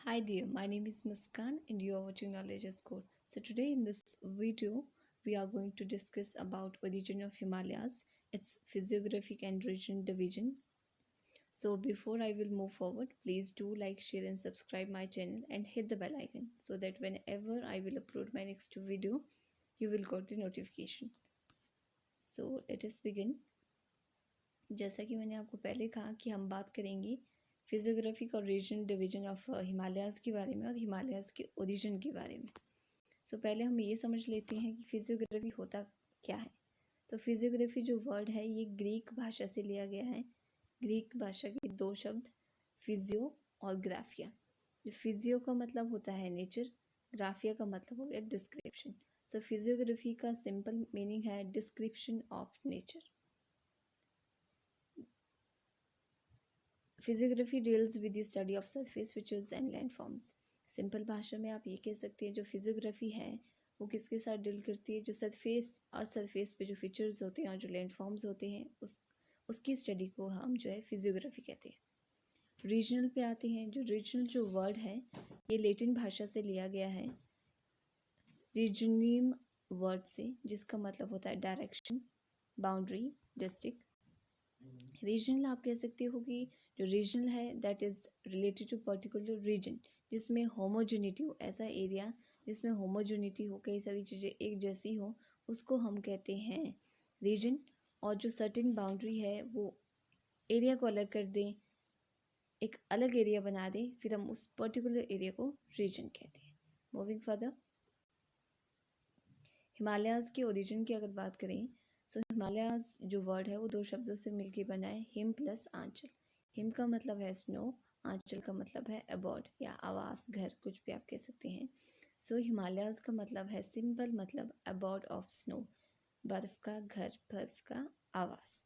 Hi there, my name is Muskan and you are watching Knowledge is Code. So today in this video, we are going to discuss about origin of Himalayas, its physiographic and regional division. So before I will move forward, please do like, share and subscribe my channel and hit the bell icon so that whenever I will upload my next video, you will get the notification. So let us begin. जैसा कि मैंने आपको पहले कहा कि हम बात करेंगे फिजियोग्राफिक और रीजनल डिवीजन ऑफ हिमालयाज़ के बारे में और हिमालयाज़ के ओरिजिन के बारे में। पहले हम ये समझ लेते हैं कि फिजियोग्राफी होता क्या है। तो फिजियोग्राफी जो वर्ड है ये ग्रीक भाषा से लिया गया है। ग्रीक भाषा के दो शब्द फिजियो और ग्राफिया। फिजियो का मतलब होता है नेचर, ग्राफिया का मतलब हो गया डिस्क्रिप्शन। फिजियोग्राफी का सिंपल मीनिंग है description of nature. Physiography deals with the study of surface features and landforms. Simple भाषा में आप ये कह सकते हैं जो फिजियोग्राफी है वो किसके साथ डील करती है, जो सरफेस पे जो फीचर्स होते हैं और जो लैंडफॉर्म्स होते हैं उसकी स्टडी को हम जो है फिजियोग्राफी कहते हैं। रीजनल पे आते हैं। जो रीजनल जो वर्ड है ये लैटिन भाषा से लिया गया है, रीजनियम वर्ड से, जिसका मतलब होता है डायरेक्शन, बाउंड्री, डिस्ट्रिक्ट। रीजनल आप कह सकते हो कि जो रीजनल है that is related to particular region जिसमें होमोजेनिटी हो, ऐसा एरिया जिसमें होमोजेनिटी हो, कई सारी चीज़ें एक जैसी हो, उसको हम कहते हैं रीजन। और जो सर्टेन बाउंड्री है वो एरिया को अलग कर दें, एक अलग एरिया बना दें, फिर हम उस पर्टिकुलर एरिया को रीजन कहते हैं। मूविंग फर्दर, हिमालयाज़ के ओरिजिन की अगर बात करें हिमालयाज़ जो वर्ड है वो दो शब्दों से मिलकर बना है, हिम प्लस आंचल। हिम का मतलब है स्नो, आंचल का मतलब है अबॉर्ड या आवास, घर, कुछ भी आप कह सकते हैं। हिमालयाज़ का मतलब है सिंपल मतलब अबॉर्ड ऑफ स्नो, बर्फ़ का घर, बर्फ़ का आवास।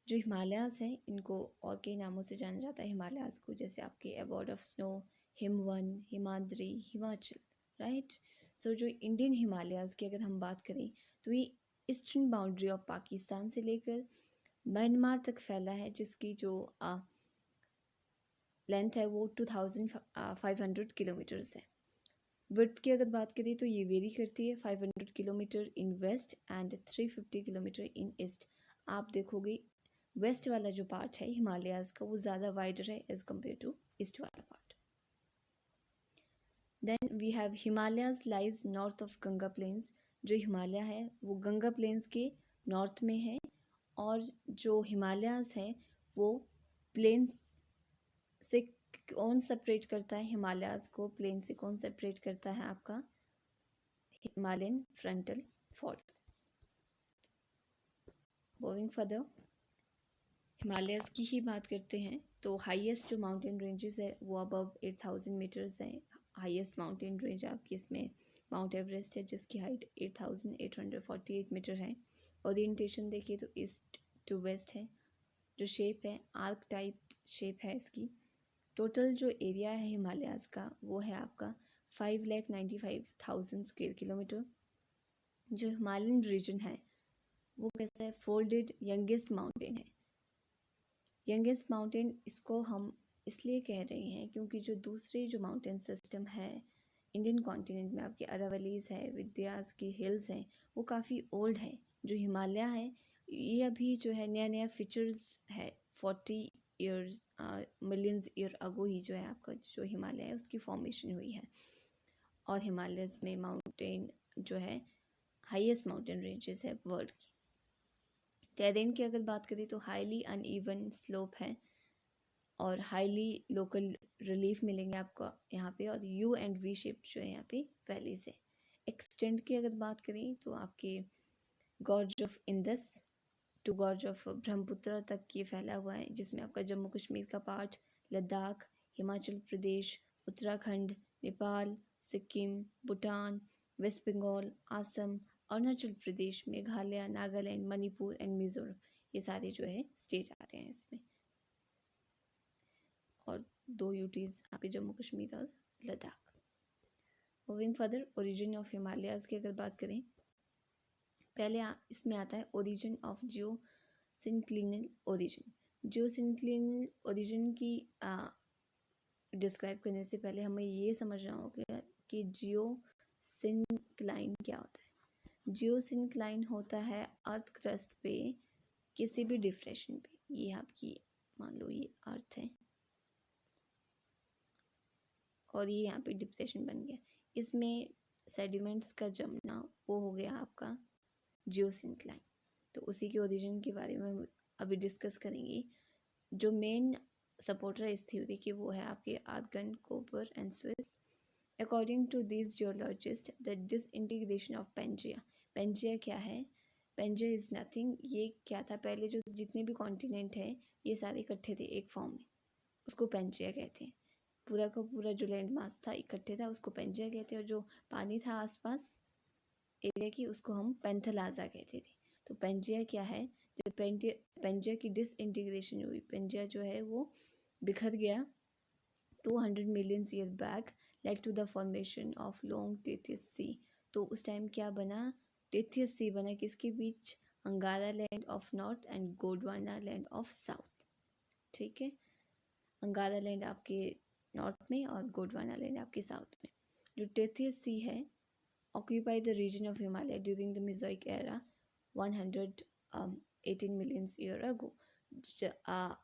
जो हिमालयाज़ हैं इनको और कई नामों से जाना जाता है हिमालयाज़ को, जैसे आपके abode of snow, Himavan, Himadri, Himachal, right. जो इंडियन हिमालयाज़ की अगर हम बात करें तो ये ईस्टर्न बाउंड्री ऑफ पाकिस्तान से लेकर म्यांमार तक फैला है, जिसकी जो लेंथ है वो 2500 किलोमीटर्स है। विड्थ की अगर बात करें तो ये वेरी करती है, 500 kilometre in west and 350 kilometre in east. आप देखोगे वेस्ट वाला जो पार्ट है हिमालयाज़ का वो ज़्यादा वाइडर है एज़ कम्पेयर टू ईस्ट वाला पार्ट। Then we have Himalayas lies north of Ganga plains. जो हिमालय है वो गंगा प्लेन्स के नॉर्थ में है, और जो हिमालयाज़ है वो प्लेन्स से कौन सेपरेट करता है, हिमालयाज़ को प्लेन से कौन सेपरेट करता है, आपका Himalayan frontal fault. Moving further, Himalayas की ही बात करते हैं तो हाईएस्ट जो माउंटेन रेंजेस है वो अबव 8000 मीटर्स है। हाईएस्ट माउंटेन रेंज आपकी इसमें माउंट एवरेस्ट है, जिसकी हाइट 8848 मीटर है। ओरिएंटेशन देखिए तो ईस्ट टू वेस्ट है। जो शेप है आर्क टाइप शेप है इसकी। टोटल जो एरिया है हिमालयाज़ का वो है आपका 5,95,000 स्क्वायर किलोमीटर। जो हिमालयन रीजन है वो कैसा है, फोल्डेड यंगेस्ट माउंटेन है। यंगेस्ट माउंटेन इसको हम इसलिए कह रहे हैं क्योंकि जो दूसरे जो माउंटेन सिस्टम है इंडियन कॉन्टिनेंट में, आपके अरावलीज़ है, विंध्यास की हिल्स हैं, वो काफ़ी ओल्ड है। जो हिमालय है ये अभी जो है नया नया फीचर्स है, 40 ईयर्स मिलियंस ईयर अगो ही जो है आपका जो हिमालय है उसकी फॉर्मेशन हुई है। और हिमालयस में माउंटेन जो है हाईएस्ट माउंटेन रेंजेस है वर्ल्ड की। टेरेन की अगर बात करें तो हाईली अनइवन स्लोप है और हाईली लोकल रिलीफ मिलेंगे आपको यहाँ पे, और यू एंड वी शेप जो है यहाँ पे वैलीज है। एक्सटेंड की अगर बात करें तो आपके gorge of Indus to gorge of Brahmaputra तक ये फैला हुआ है, जिसमें आपका जम्मू कश्मीर का part, Ladakh, Himachal Pradesh, Uttarakhand, Nepal, Sikkim, Bhutan, West Bengal, Assam, Arunachal Pradesh, Meghalaya, Nagaland, Manipur and Mizoram, ये सारे जो है स्टेट आते हैं इसमें। और 2 यूटीज़ आपके जम्मू कश्मीर और Ladakh. Moving further, origin of Himalayas की अगर बात करें, पहले इसमें आता है origin of geo synclinal origin. Geo synclinal origin की डिस्क्राइब करने से पहले हमें ये समझना होगा कि जियोसिंक्लाइन क्या होता है। जियोसिंक्लाइन होता है अर्थ क्रस्ट पे किसी भी डिप्रेशन पे, ये आपकी मान लो ये अर्थ है और ये यहाँ पे डिप्रेशन बन गया, इसमें सेडिमेंट्स का जमना वो हो गया आपका जियोसिंक्लाइन। तो उसी के ओरिजिन के बारे में हम अभी डिस्कस करेंगे। जो मेन सपोर्टर है इस थ्योरी की वो है आपके Argand, Kober and Suess. According to this geologist the disintegration of Pangaea, Pangaea क्या है? पेंजिया इज़ नथिंग, ये क्या था पहले जो जितने भी कॉन्टिनेंट हैं ये सारे इकट्ठे थे एक फॉर्म में, उसको पेंजिया कहते हैं। पूरा का पूरा जो लैंड मास था इकट्ठे था उसको पेंजिया कहते हैं, और जो पानी था आसपास एरिया की उसको हम पेंथलाजा कहते थे। तो पेंजिया क्या है? जो पेंजिया की डिसइंटीग्रेशन हुई, पेंजिया जो है वो बिखर गया 200 million year back, led to the formation of long Tethys sea. तो उस टाइम क्या बना? टेथियस सी बना, किसके बीच? Angara land of north and Gondwana land of south. ठीक है, अंगारा लैंड आपके नॉर्थ में और गोंडवाना लैंड आपके साउथ में। जो टेथियस सी है occupy the region of Himalaya during the Mesozoic era 118 million year ago।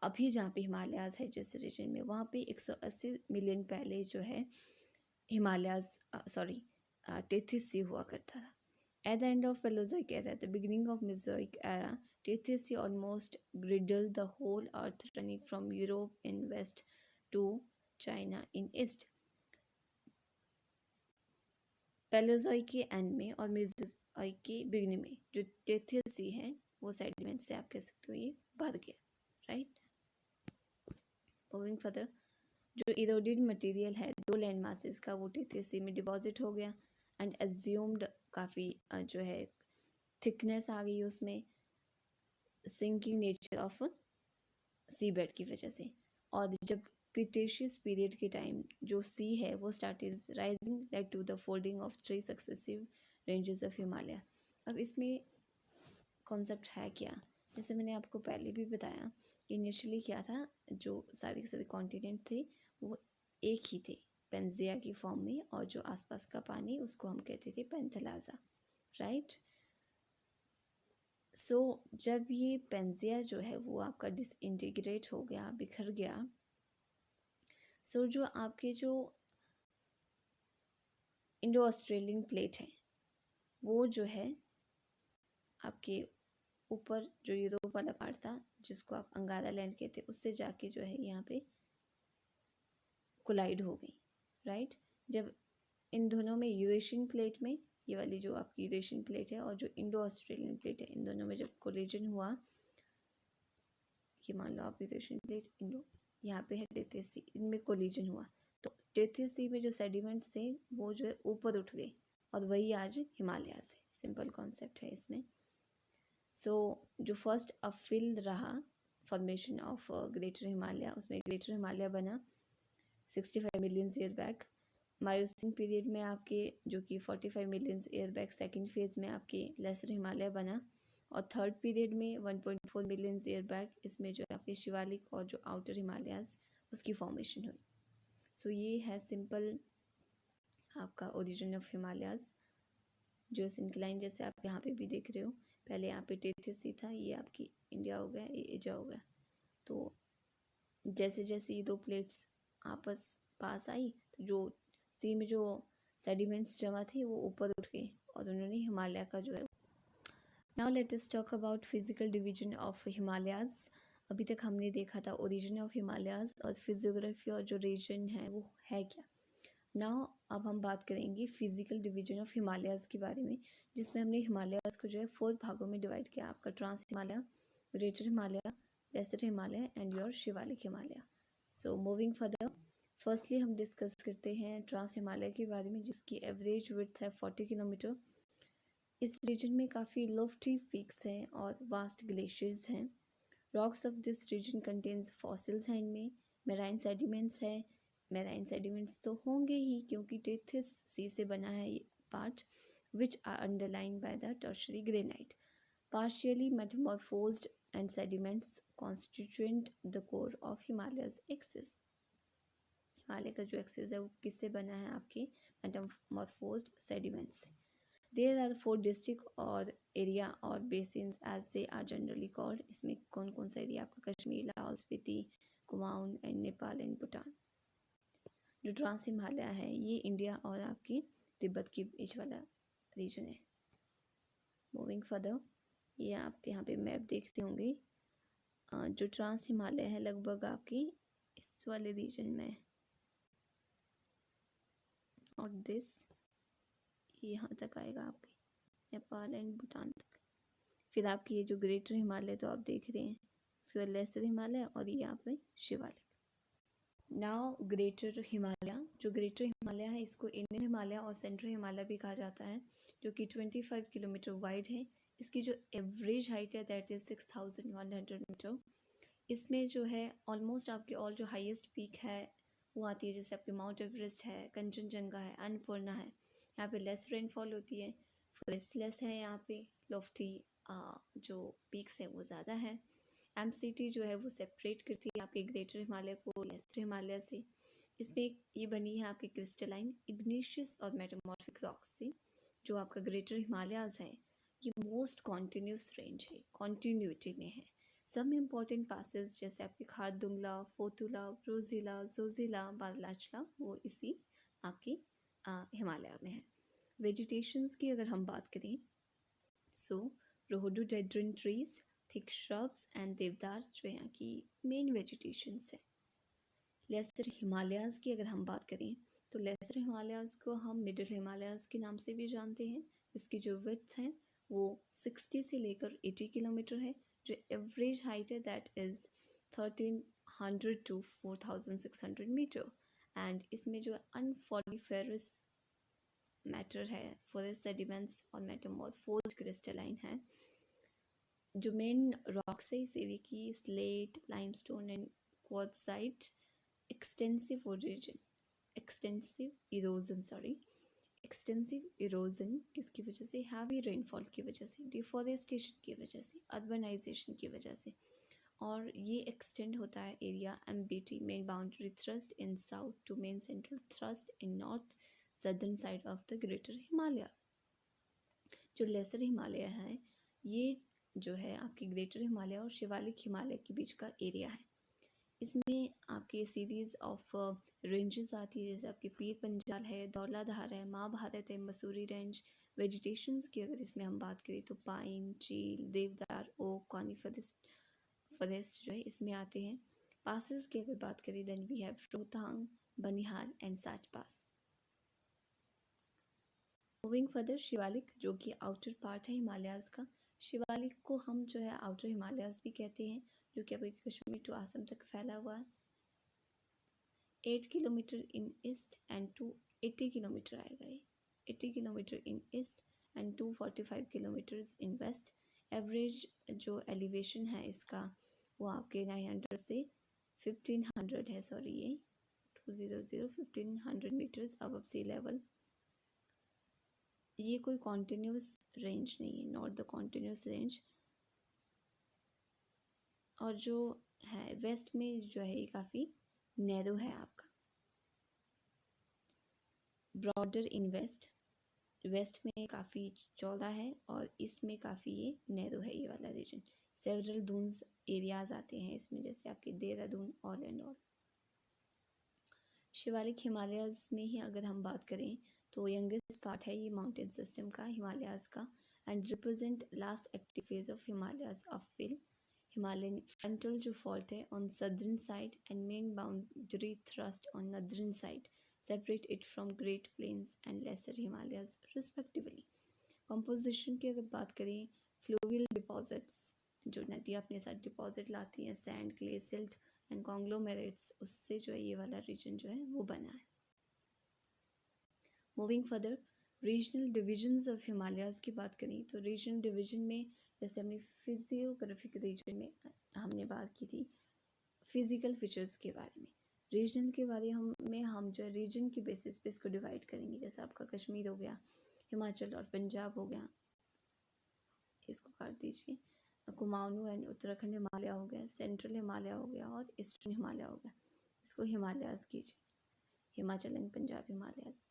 अभी जहाँ पे हिमालयाज है जिस रीजन में, वहाँ पे 180 मिलियन पहले जो है हिमालयाज टेथिस सी हुआ करता था। At the end of Paleozoic era, at the beginning of Mesozoic era, Tethys sea almost girdled the whole earth, running from Europe in west to China in east। पैलेओज़ोइक के and में और Mesozoic के beginning में जो टेथियस सी है वो sediment से आप कह सकते हो ये भर गया, राइट। मूविंग फर्दर, जो इरोडेड मटेरियल है दो लैंड मासेस का वो टेथियस सी में डिपॉजिट हो गया एंड एज्यूम्ड काफ़ी जो है थिकनेस आ गई उसमें, sinking nature of sea bed की वजह से। और जब क्रिटेशियस पीरियड के टाइम जो सी है वो start is rising led to the folding of 3 successive ranges of Himalaya. अब इसमें कॉन्सेप्ट है क्या? जैसे मैंने आपको पहले भी बताया कि इनिशियली क्या था, जो सारे के सारे कॉन्टिनेंट थे वो एक ही थे पेंजिया की फॉर्म में, और जो आसपास का पानी उसको हम कहते थे पेंथलाजा, राइट। सो जब ये पेंजिया जो है वो आपका डिसइंटीग्रेट हो गया, बिखर गया, सो जो आपके जो इंडो ऑस्ट्रेलियन प्लेट है वो जो है आपके ऊपर जो यूरोप वाला पार्ट था जिसको आप अंगारा लैंड कहते हैं उससे जाके जो है यहाँ पे कोलाइड हो गई, राइट। जब इन दोनों में यूरेशियन प्लेट में, ये वाली जो आपकी यूरेशियन प्लेट है और जो इंडो ऑस्ट्रेलियन प्लेट है, इन दोनों में जब कोलिजन हुआ, ये मान लो आप यूरेशियन प्लेट, इंडो, यहाँ पे है टेथियस सी, इनमें कोलिजन हुआ तो टेथियस सी में जो सेडिमेंट्स थे वो जो है ऊपर उठ गए और वही आज हिमालय से। सिंपल कॉन्सेप्ट है इसमें। सो जो फर्स्ट अपफिल रहा फॉर्मेशन ऑफ ग्रेटर हिमालय, उसमें ग्रेटर हिमालय बना 65 million year back. Myosin period में आपके जो कि 45 million year bag second phase में आपके लेसर हिमालय बना, और थर्ड पीरियड में 1.4 मिलियन ईयर बैक इसमें जो आपके शिवालिक और जो आउटर हिमालयाज उसकी फॉर्मेशन हुई। सो ये है सिंपल आपका ओरिजिन ऑफ हिमालयाज। जो सिंक्लाइन जैसे आप यहाँ पे भी देख रहे हो, पहले यहाँ पे टेथिस सी था, ये आपकी इंडिया हो गया, ये एजा हो गया। तो जैसे जैसे ये दो प्लेट्स आपस पास आई तो जो सी में जो सेडिमेंट्स जमा थे वो ऊपर उठ गए और उन्होंने हिमालय का जो है। Now let us talk about physical division of Himalayas. अभी तक हमने देखा था ओरिजिन ऑफ हिमालयाज और फिजियोग्राफी और जो रीजन है वो है क्या। नाउ अब हम बात करेंगे फिजिकल डिवीजन ऑफ हिमालयाज के बारे में, जिसमें हमने हिमालयाज को जो है 4 भागों में डिवाइड किया, आपका trans Himalaya, greater Himalaya, lesser Himalaya and your Shivalik Himalaya. So moving further, firstly हम डिस्कस करते हैं ट्रांस हिमालय के बारे में, जिसकी एवरेज विड्थ है 40 किलोमीटर। इस रीजन में काफ़ी लोफ्टी पीक्स हैं और वास्ट ग्लेशियर्स हैं। Rocks of this reason contains fossils हैं, इनमें मेराइन सेडिमेंट्स है। मेराइन सेडिमेंट्स तो होंगे ही क्योंकि टेथिस सी से बना है ये part, which are underline by the tertiary granite, partially metamorphosed and sediments constituent the core of Himalayas axis। Himalaya का जो एक्सिस है वो किससे बना है, आपके मेटामॉर्फोज्ड सेडिमेंट से। देयर आर 4 डिस्ट्रिक्ट और एरिया और basins as they are generally called. इसमें कौन कौन सा एरिया आपका, कश्मीर, लाहौल स्पीति, कुमाऊन एंड नेपाल एंड भूटान। जो ट्रांस हिमालय है ये इंडिया और आपकी तिब्बत के बीच वाला रीजन है। मूविंग फर्दर, ये आप यहाँ पे मैप देखते होंगे। जो ट्रांस हिमालय है लगभग आपकी इस वाले रीजन में, और दिस यहाँ तक आएगा आपके नेपाल एंड भूटान तक। फिर आपकी ये जो ग्रेटर हिमालय तो आप देख रहे हैं, उसके बाद लेसर हिमालय और ये यहाँ पे शिवालिक। नाउ ग्रेटर हिमालय, जो ग्रेटर हिमालय है इसको इंडियन हिमालय और सेंट्रल हिमालय भी कहा जाता है, जो कि 25 किलोमीटर वाइड है। इसकी जो एवरेज हाइट है दैट इज़ 6100 मीटर। इसमें जो है ऑलमोस्ट आपके ऑल जो हाईएस्ट पीक है वो आती है, जैसे आपके माउंट एवरेस्ट है, कंचनजंगा है, अन्नपूर्णा है। यहाँ पे लेस रेनफॉल होती है, फॉरेस्ट लेस है, यहाँ पे लॉफ्टी जो पीक्स है वो ज़्यादा है। एमसीटी जो है वो सेपरेट करती है आपके ग्रेटर हिमालय को लेसर हिमालय से। इसमें ये बनी है आपकी क्रिस्टलाइन इग्निशियस और मेटामॉर्फिक रॉक्स से। जो आपका ग्रेटर हिमालयाज है ये मोस्ट कॉन्टिन्यूस रेंज है, कॉन्टिन्यूटी में है। सम इम्पॉर्टेंट पासेस जैसे आपके खारदुंगला, फोतुला, ब्रोजिला, जोजिला, बारलाचला वो इसी आपके हिमालय में है। वेजिटेशंस की अगर हम बात करें, so rhododendron trees, thick shrubs and deodar जो यहाँ की मेन वेजिटेशंस है। लेसर हिमालयाज़ की अगर हम बात करें तो लेसर हिमालयाज़ को हम मिडिल हिमालयाज़ के नाम से भी जानते हैं। इसकी जो विड्थ है वो 60 से लेकर 80 किलोमीटर है। जो एवरेज हाइट है that is 1300 to 4600 metre. And इसमें जो अनफॉलिफेरस मैटर है, फॉरेस्ट सेडिमेंट्स और मेटामॉर्फोज्ड क्रिस्टलाइन है। जो मेन रॉक्स है इस एरिया की, slate, limestone and quartzite. Extensive erosion किसकी वजह से, हैवी रेनफॉल की वजह से, डिफॉरेस्टेशन की वजह से, अर्बनाइजेशन की वजह से। और ये एक्सटेंड होता है area MBT, main boundary thrust in south to main central thrust in north southern side of the greater Himalaya. जो लेसर हिमालय है ये जो है आपकी ग्रेटर हिमालय और शिवालिक हिमालय के बीच का एरिया है। इसमें आपके सीरीज़ ऑफ रेंजेस आती है, जैसे आपके पीर पंजाल है, धौलाधार है, माँ भारत है, मसूरी रेंज। वेजिटेशंस की अगर इसमें हम बात करें तो पाइन, चील, देवदार, ओक, फॉरेस्ट जो है इसमें आते हैं। पासेस की अगर बात करें then we have Rohtang, Banihal and Sach pass. Moving further, Shivalik जो कि आउटर पार्ट है हिमालयाज़ का। शिवालिक को हम जो है आउटर हिमालयाज़ भी कहते हैं, जो कि अभी कश्मीर टू आसम तक फैला हुआ है। 8 kilometre in east and 280 kilometre आएगा ये, 80 kilometre in east and 245 kilometres in west. Average जो एलिवेशन है इसका वो आपके 900 से 1500 है, सॉरी ये 1500 मीटर्स अबव सी लेवल। ये कोई कॉन्टिन्यूस रेंज नहीं है, नॉट द कॉन्टिन्यूस रेंज। और जो है वेस्ट में जो है ये काफ़ी नैरो है आपका। ब्रॉडर इन वेस्ट में काफ़ी चौड़ा है और ईस्ट में काफ़ी ये नैरो है ये वाला रीजन। सेवरल दून्स एरियाज आते हैं इसमें, जैसे आपके Dehradun all and all. Shivalik Himalayas में ही अगर हम बात करें तो यंगेस्ट पार्ट है ये माउंटेन सिस्टम का, हिमालयाज़ का, and represent last active phase of Himalayas upheaval. Himalayan frontal जो फॉल्ट है on southern side and main boundary thrust on northern side separate it from great plains and lesser Himalayas respectively. Composition की अगर बात करें, फ्लूवियल डिपॉजिट्स जो नदियाँ अपने साथ डिपॉजिट लाती हैं, sand, clay, silt and conglomerates, उससे जो है ये वाला रीजन जो है वो बना है। Moving further, regional divisions of Himalayas की बात करें तो रीजनल डिवीजन में जैसे हमने फिजियोग्राफिक रीजन में हमने बात की थी फिजिकल फीचर्स के बारे में। रीजनल के बारे में हम जो है रीजन की बेसिस पे इसको डिवाइड करेंगे, जैसे आपका कश्मीर हो गया, हिमाचल और पंजाब हो गया, इसको काट दीजिए, कुमाऊनी एंड उत्तराखंड हिमालय हो गया, सेंट्रल हिमालय हो गया और ईस्टर्न हिमालय हो गया, इसको हिमालयाज़ कीजिए। Himachal and Punjab Himalayas.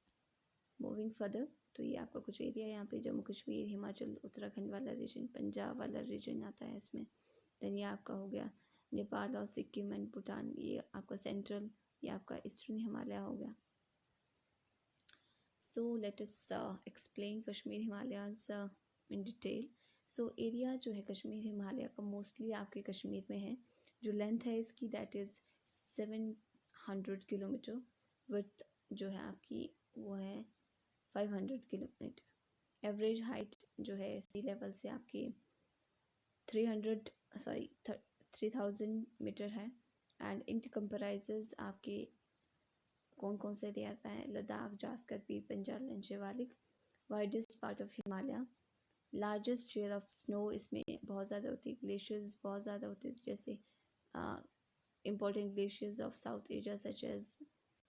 Moving further, तो ये आपका कुछ एरिया यहाँ पे जम्मू कश्मीर, हिमाचल, उत्तराखंड वाला रीजन, पंजाब वाला रीजन आता है इसमें। देन ये आपका हो गया नेपाल और सिक्किम एंड भूटान, ये आपका सेंट्रल, ये आपका ईस्टर्न हिमालय हो गया। So let us explain Kashmir Himalayas in detail. So area जो है कश्मीर हिमालय का मोस्टली आपके कश्मीर में है। जो लेंथ है इसकी दैट इज़ 700 किलोमीटर, विड्थ जो है आपकी वो है 500 किलोमीटर। एवरेज हाइट जो है सी लेवल से आपकी 3000 मीटर है। एंड इट कंप्राइजेज आपके कौन कौन से एरिया आता है, Ladakh, Zanskar, Pir Panjal and Shivalik. Widest part of Himalaya, largest share of snow इसमें बहुत ज़्यादा होती है, ग्लेशियर्स बहुत ज़्यादा होते हैं, जैसे important glaciers of South Asia such as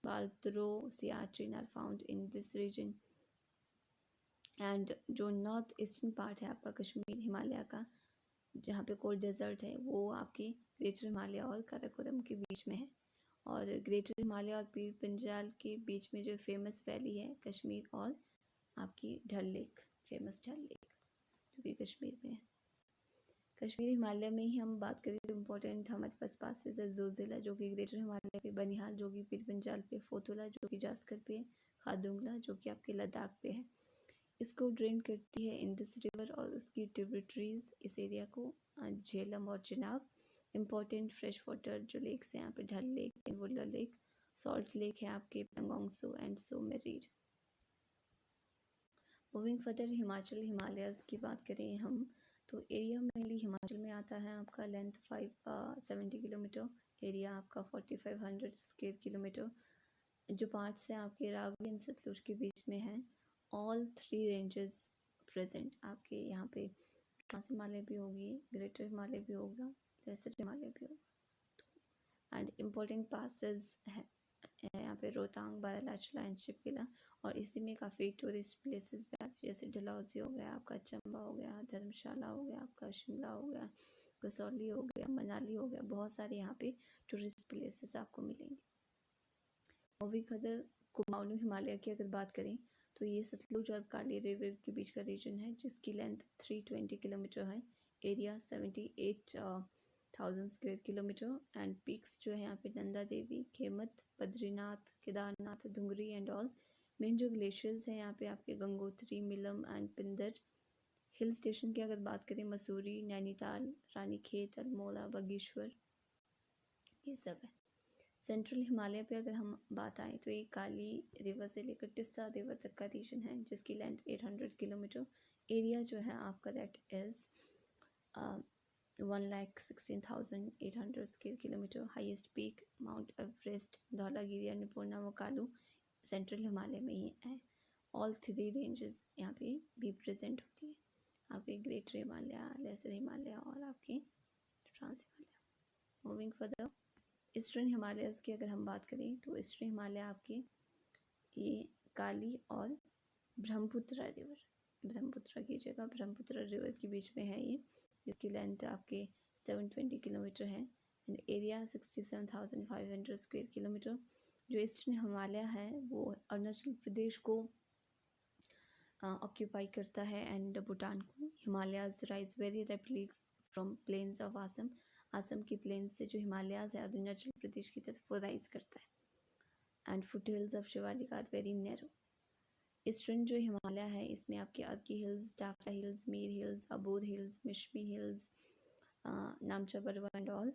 Baltoro, Siachen are found in this region. And जो नॉर्थ ईस्टर्न पार्ट है आपका कश्मीर हिमालय का, जहाँ पे कोल्ड डेजर्ट है, वो आपके ग्रेटर हिमालय और काराकोरम के बीच में है। और ग्रेटर हिमालय और पीर पंजाल के बीच में जो फेमस वैली है कश्मीर और आपकी डल लेक, फेमस डल लेक जो कि कश्मीर में है। कश्मीर हिमालय में ही हम बात करें तो इम्पोर्टेंट हमारे पास पासेस है जोजिला जो कि ग्रेटर हिमालय पे, बनिहाल जो कि पीर पंजाल पे, फोतुला जो कि जास्कर पे है, खारदुंगला जो कि आपके लद्दाख पे है। इसको ड्रेन करती है इंदस रिवर और उसकी ट्रिब्यूटरीज इस एरिया को, झेलम और चिनाब। इम्पोर्टेंट फ्रेश वाटर जो लेक्स हैं यहाँ पे Dal lake, Wular lake, salt lake है आपके, Pangong Tso and Tso Moriri. Moving further, Himachal Himalayas की बात करें हम तो एरिया मेनली हिमाचल में आता है आपका। लेंथ 570 किलोमीटर, एरिया आपका 4500 स्क्वायर किलोमीटर। जो पार्ट्स हैं आपके रावी एंड सतलुज के बीच में है। ऑल 3 रेंजेस प्रेजेंट आपके यहाँ पे, ट्रांस हिमालय भी होगी, ग्रेटर हिमालय भी होगा, लेसर हिमालय भी होगा। एंड इम्पोर्टेंट पासेस है यहाँ पे रोहतांग, बारालाचला एंड शिपकिला। और इसी में काफ़ी टूरिस्ट प्लेसेस भी आती है, जैसे डलहौजी हो गया आपका, चंबा हो गया, धर्मशाला हो गया आपका, शिमला हो गया, कसौली हो गया, मनाली हो गया, बहुत सारे यहाँ पे टूरिस्ट प्लेसेस आपको मिलेंगे। मूविंग फर्दर, कुमाऊनी हिमालय की अगर बात करें तो ये सतलुज और काली रिवर के बीच का रीजन है, जिसकी लेंथ 320 किलोमीटर है, area 78,000 square kilometre. And peaks जो है यहाँ पे Nanda Devi, Kamet, Badrinath, Kedarnath, Dunagiri and all. Main जो ग्लेशियर्स हैं यहाँ पे आपके Gangotri, Milam and Pindar. Hill station की अगर बात करें मसूरी, नैनीताल, रानीखेत, अल्मोड़ा, बागेश्वर, ये सब है। सेंट्रल हिमालय पे अगर हम बात आए तो ये काली रिवर से लेकर टिस्सा रिवर तक का रीजन है, जिसकी लेंथ 800 किलोमीटर। एरिया जो है आपका that is 1,16,800 square kilometre. Highest peak Mount Everest, Dhaulagiri, Annapurna, Makalu central Himalaya में ही है। ऑल 3 रेंजेस यहाँ पे भी प्रेजेंट होती है, आपके ग्रेटर हिमालय, लेसर हिमालय और आपके trans Himalaya. Moving further, eastern Himalayas की अगर हम बात करें तो ईस्टर्न हिमालय आपके ये काली और ब्रह्मपुत्र की जगह ब्रह्मपुत्र रिवर के बीच में है ये, जिसकी लेंथ आपके 720 किलोमीटर है। And area 67,500 square kilometre. जो ईस्टर्न हिमालय है वो अरुणाचल प्रदेश को ऑक्यूपाई करता है एंड भूटान को। Himalayas rise very rapidly from plains of Assam, Assam की प्लेन्स से जो हिमालयाज है अरुणाचल प्रदेश की तरफ वो राइज करता है। And foot hills of Shivalik are very narrow. Eastern जो हिमालय है इसमें आपके अर्की hills, Dafla hills, Miri hills, Abor hills, Mishmi hills, Namcha Barwa and all.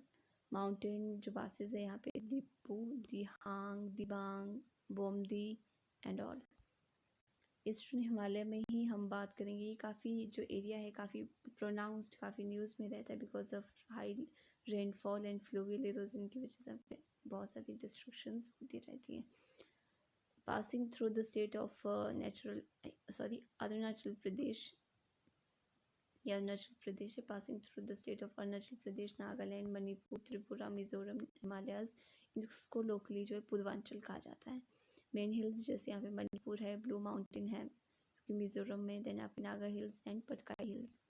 Mountain जो पासेस है यहाँ पे Diphu, Dihang, Dibang, Bomdi and all. Eastern Himalaya में ही हम बात करेंगे, काफ़ी जो एरिया है काफ़ी प्रोनाउंस्ड, काफ़ी न्यूज़ में रहता है because of high rainfall and fluvial erosion की वजह से बहुत सारी डिस्ट्रक्शंस होती रहती हैं। Passing through the state of Arunachal Pradesh, या अरुणाचल प्रदेश है, passing through the state of Arunachal Pradesh, Nagaland, Manipur, Tripura, Mizoram, Himalayas. इसको लोकली जो है पूर्वांचल कहा जाता है। मेन हिल्स जैसे यहाँ पे मणिपुर है, ब्लू माउंटेन है क्योंकि मिजोरम में, देन आपके Naga hills and Patkai hills.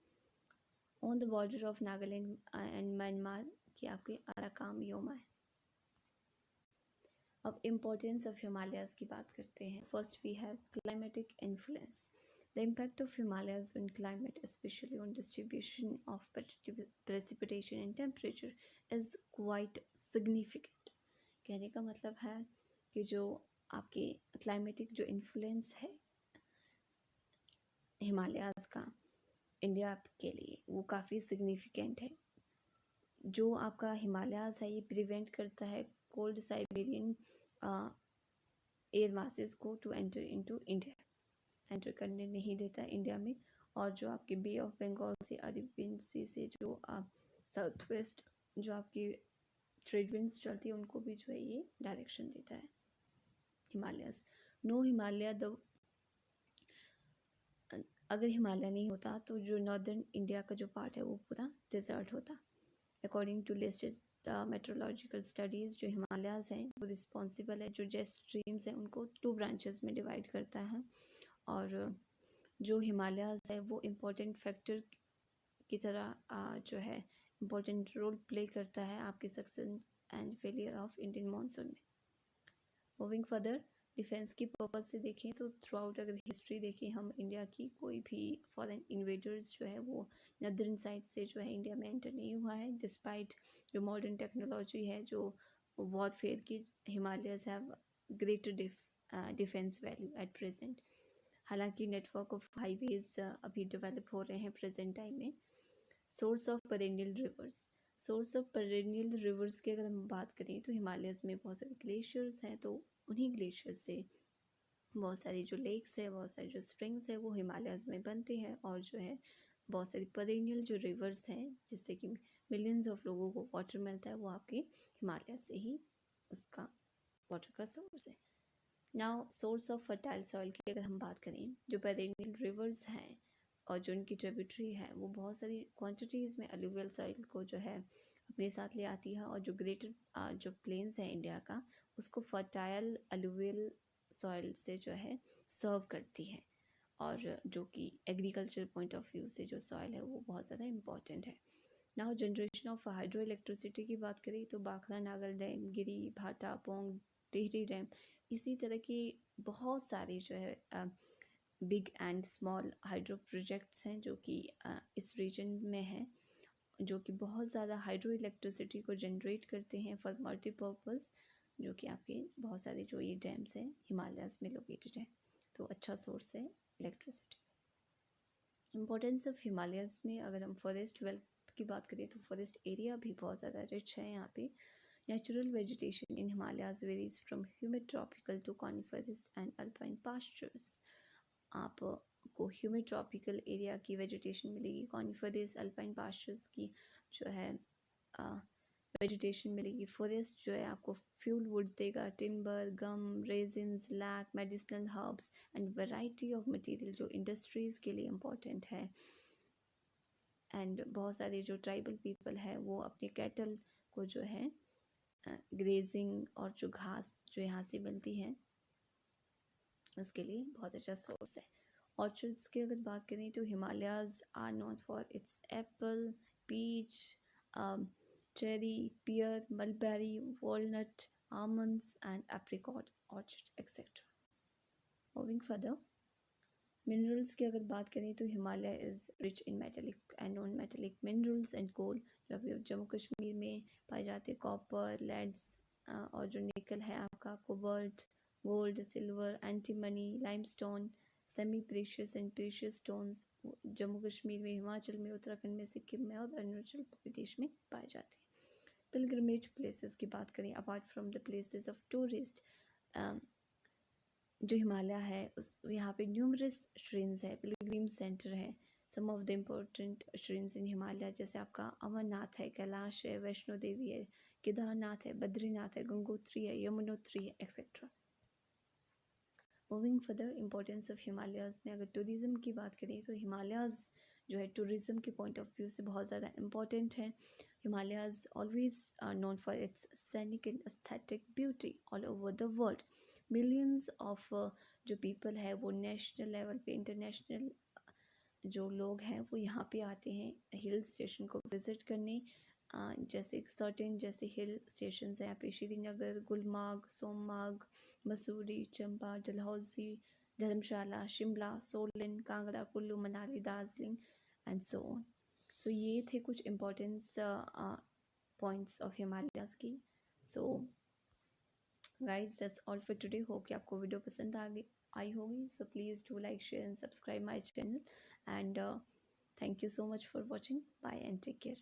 On the border of Nagaland and Myanmar की आपके अराकाम योमा है। अब इम्पोर्टेंस ऑफ हिमालयाज़ की बात करते हैं. First we have climatic influence. The impact of Himalayas on climate, especially on distribution of precipitation and temperature, is quite significant. कहने का मतलब है कि जो आपके क्लाइमेटिक जो इन्फ्लुएंस है हिमालयाज़ का इंडिया के लिए वो काफ़ी सिग्निफिकेंट है. जो आपका हिमालयाज़ है ये प्रिवेंट करता है कोल्ड साइबेरियन एयर मासेस को to enter into India, enter करने नहीं देता इंडिया में. और जो आपके बे ऑफ बंगाल से अरेबियन सी से जो आप साउथ वेस्ट जो आपकी ट्रेड विंड्स चलती है उनको भी जो है ये डायरेक्शन देता है हिमालयाज़. नो हिमालय द अगर हिमालय नहीं होता तो जो नॉर्दर्न इंडिया का जो पार्ट है वो पूरा डिजर्ट होता. According to latest meteorological studies जो हिमालयाज़ हैं वो रिस्पॉन्सिबल है जो जेट स्ट्रीम्स हैं उनको 2 ब्रांचेस में डिवाइड करता है. और जो हिमालयाज़ है वो इम्पोर्टेंट फैक्टर की तरह जो है इम्पोर्टेंट रोल प्ले करता है आपके success and failure of Indian monsoon में. मूविंग फर्दर, डिफेंस की पर्पज़ से देखें तो थ्रू आउट अगर हिस्ट्री देखें हम इंडिया की, कोई भी फॉरेन इन्वेडर्स जो है वो नदर्न साइड से जो है इंडिया में एंटर नहीं हुआ है. डिस्पाइट जो मॉडर्न टेक्नोलॉजी है जो बहुत फेयर की, Himalayas have greater defence value at present. हालांकि नेटवर्क ऑफ हाईवेज अभी डेवलप हो रहे हैं प्रेजेंट टाइम में. Source of perennial reverse. Source of perennial reverse की अगर हम बात करें तो हिमालयस में बहुत सारे ग्लेशियर्स हैं, तो उन्हीं ग्लेशियर से बहुत सारी जो लेक्स है, बहुत सारी जो स्प्रिंग्स है वो हिमालयस में बनते हैं. और जो है बहुत सारी पेरेनियल जो रिवर्स हैं जिससे कि मिलियंस ऑफ लोगों को वाटर मिलता है वो आपके हिमालय से ही उसका वाटर का सोर्स है. Now source of fertile soil की अगर हम बात करें, जो पेरेनियल रिवर्स हैं और जो उनकी ट्रिब्यूटरी है वो बहुत सारी क्वांटिटीज़ में अलुवियल सॉइल को जो है अपने साथ ले आती है. और जो ग्रेटर जो प्लेन्स है इंडिया का उसको फर्टाइल अलुवियल सॉइल से जो है सर्व करती है. और जो कि एग्रीकल्चर पॉइंट ऑफ व्यू से जो सॉइल है वो बहुत ज़्यादा इम्पॉर्टेंट है. Now generation of hydro electricity की बात करें तो बाखला नागल डैम, गिरी, भाटा, पोंग, टिहरी डैम, इसी तरह की बहुत सारी जो है big and small hydro projects हैं जो कि इस रीजन में हैं, जो कि बहुत ज़्यादा हाइड्रो इलेक्ट्रिसिटी को जनरेट करते हैं फॉर मल्टीपर्पज़. जो कि आपके बहुत सारे जो ये डैम्स हैं हिमालयाज़ में लोकेटेड हैं, तो अच्छा सोर्स है इलेक्ट्रिसिटी. इम्पोर्टेंस ऑफ हिमालयाज़ में अगर हम फॉरेस्ट वेल्थ की बात करें तो फॉरेस्ट एरिया भी बहुत ज़्यादा रिच है यहाँ पे. Natural vegetation in Himalayas varies from humid tropical to coniferous and alpine pastures. आपको ह्यूमिड ट्रॉपिकल एरिया की वेजिटेशन मिलेगी, कॉनिफरस अल्पाइन पास्चर्स की जो है वेजिटेशन मिलेगी. फॉरेस्ट जो है आपको फ्यूल वुड देगा, timber, gum, resins, lac, medicinal herbs and variety of material जो इंडस्ट्रीज़ के लिए इम्पोर्टेंट है. एंड बहुत सारे जो ट्राइबल पीपल है वो अपने कैटल को जो है ग्रेजिंग और जो घास जो यहाँ से मिलती है उसके लिए बहुत अच्छा सोर्स है. ऑर्चर्ड्स की अगर बात करें तो Himalayas are known for its apple, peach, cherry, pear, mulberry, walnut, almonds and apricot orchard etcetera. Moving further, minerals की अगर बात करें तो Himalaya is rich in metallic and non metallic minerals and coal, जो अभी जम्मू कश्मीर में पाए जाते हैं. कॉपर, लेड्स और जो निकल है आपका, cobalt, gold, silver, antimony, limestone, semi precious and precious stones Jammu Kashmir में, हिमाचल में, उत्तराखंड में, सिक्किम में और अरुणाचल प्रदेश में पाए जाते हैं. पिलग्रमेज प्लेसेस की बात करें, apart from the places of tourist, जो हिमालय है उस यहाँ पे न्यूमरस श्रेन्स है, पिलग्रिम सेंटर है. सम ऑफ द इम्पोर्टेंट श्रेन्स इन हिमालय जैसे आपका अमरनाथ है, कैलाश है, वैष्णो देवी है, केदारनाथ है, बद्रीनाथ है, गंगोत्री है, यमुनोत्री है, etcetera. Moving further, importance of Himalayas में अगर टूरिज़्म की बात करें तो हिमालयाज़ जो है टूरिज़्म के पॉइंट ऑफ व्यू से बहुत ज़्यादा इम्पॉर्टेंट है. Himalayas always known for its scenic and aesthetic beauty all over the world. Millions of जो पीपल है वो नेशनल लेवल पे, इंटरनेशनल जो लोग हैं वो यहाँ पे आते हैं हिल स्टेशन को विज़िट करने. जैसे सर्टेन जैसे हिल स्टेशंस हैं पेशी नगर, Gulmarg, Sonamarg, Mussoorie, Chamba, Dalhousie, Dharamshala, Shimla, Solan, Kangra, Kullu Manali, Darjeeling and so on. So ये थे कुछ इम्पोर्टेंस पॉइंट्स ऑफ हिमालयाज़ की। So guys that's all for today. Hope कि आपको वीडियो पसंद आई होगी। So please do like share and subscribe my channel and thank you so much for watching. Bye and take care.